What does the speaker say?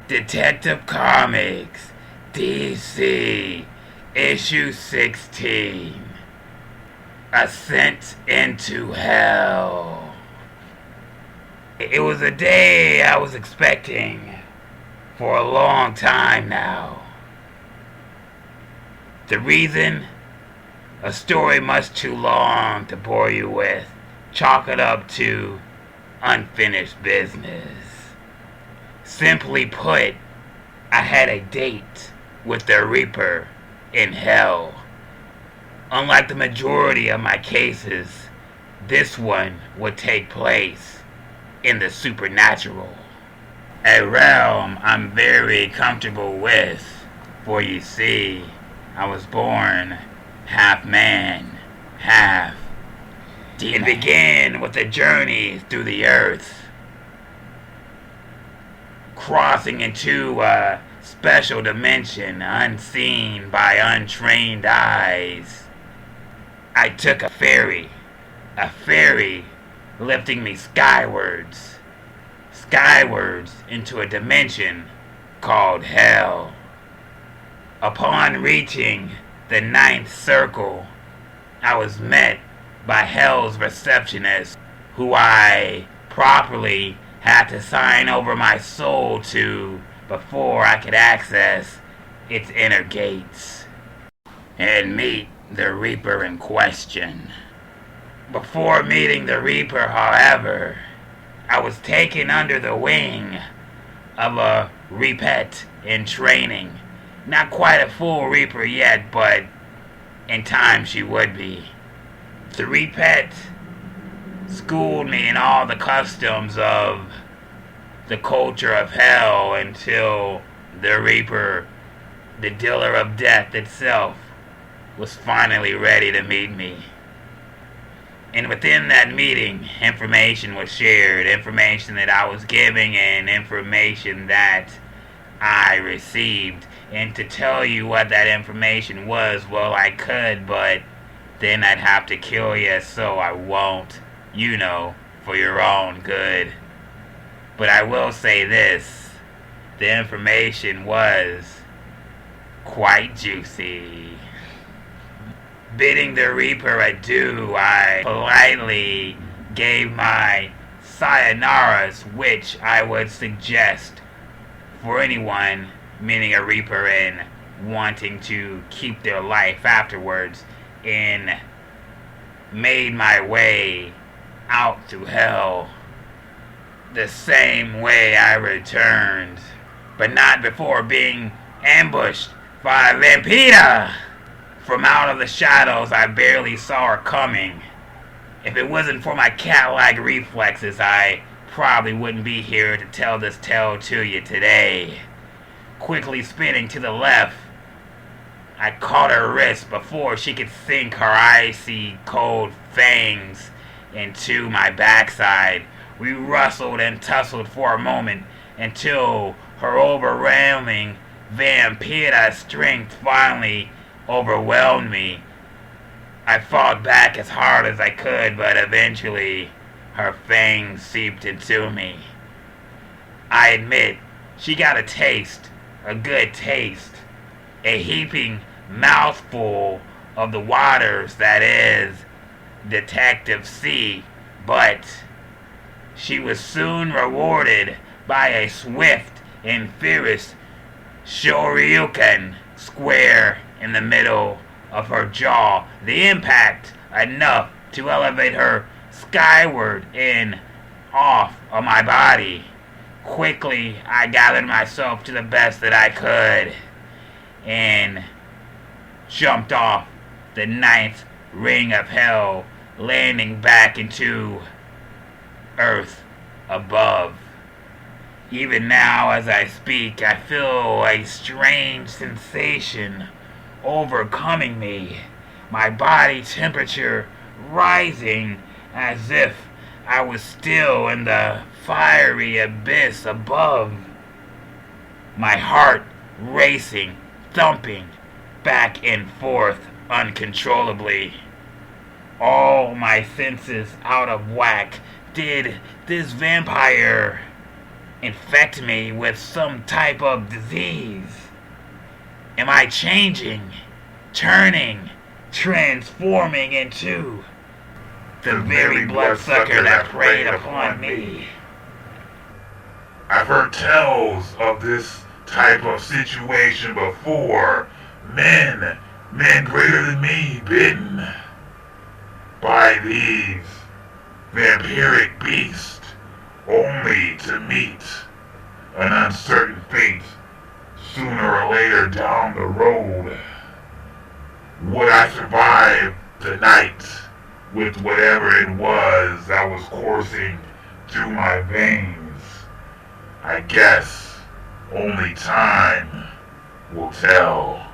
Detective Comics, DC, issue 16, Ascent into Hell. It was a day I was expecting for a long time now. The reason? A story much too long to bore you with. Chalk it up to unfinished business. Simply put, I had a date with the Reaper in hell. Unlike the majority of my cases, this one would take place in the supernatural. A realm I'm very comfortable with, for you see, I was born half man, half demon. It began with a journey through the earth, crossing into a special dimension unseen by untrained eyes. I took a ferry lifting me skywards into a dimension called hell. Upon reaching the ninth circle, I was met by hell's receptionist, who I properly had to sign over my soul to before I could access its inner gates and meet the Reaper in question. Before meeting the Reaper, however, I was taken under the wing of a Reapette in training. Not quite a full Reaper yet, but in time she would be. The Reapette schooled me in all the customs of the culture of hell until the Reaper, the dealer of death itself, was finally ready to meet me. And within that meeting, information was shared, information that I was giving and information that I received. And to tell you what that information was, well, I could, but then I'd have to kill you, so I won't, for your own good. But I will say this, the information was quite juicy. Bidding the Reaper adieu, I politely gave my sayonaras, which I would suggest for anyone meeting a Reaper and wanting to keep their life afterwards, and made my way out to hell the same way I returned, but not before being ambushed by Vampira. From out of the shadows, I barely saw her coming. If it wasn't for my cat-like reflexes, I probably wouldn't be here to tell this tale to you today. Quickly spinning to the left, I caught her wrist before she could sink her icy cold fangs into my backside. We wrestled and tussled for a moment until her overwhelming Vampira strength finally overwhelmed me. I fought back as hard as I could, but eventually her fangs seeped into me. I admit, she got a taste, a good taste, a heaping mouthful of the waters that is Detective Seay, but she was soon rewarded by a swift and fierce shoryuken square in the middle of her jaw, the impact enough to elevate her skyward and off of my body. Quickly, I gathered myself to the best that I could and jumped off the ninth ring of hell, landing back into earth above. Even now, as I speak, I feel a strange sensation overcoming me, my body temperature rising as if I was still in the fiery abyss above, my heart racing, thumping back and forth uncontrollably, all my senses out of whack. Did this vampire infect me with some type of disease? Am I changing, turning, transforming into the very bloodsucker that preyed upon me? I've heard tales of this type of situation before. Men greater than me bitten by these vampiric beasts, only to meet an uncertain fate sooner or later down the road. Would I survive the night with whatever it was that was coursing through my veins? I guess only time will tell.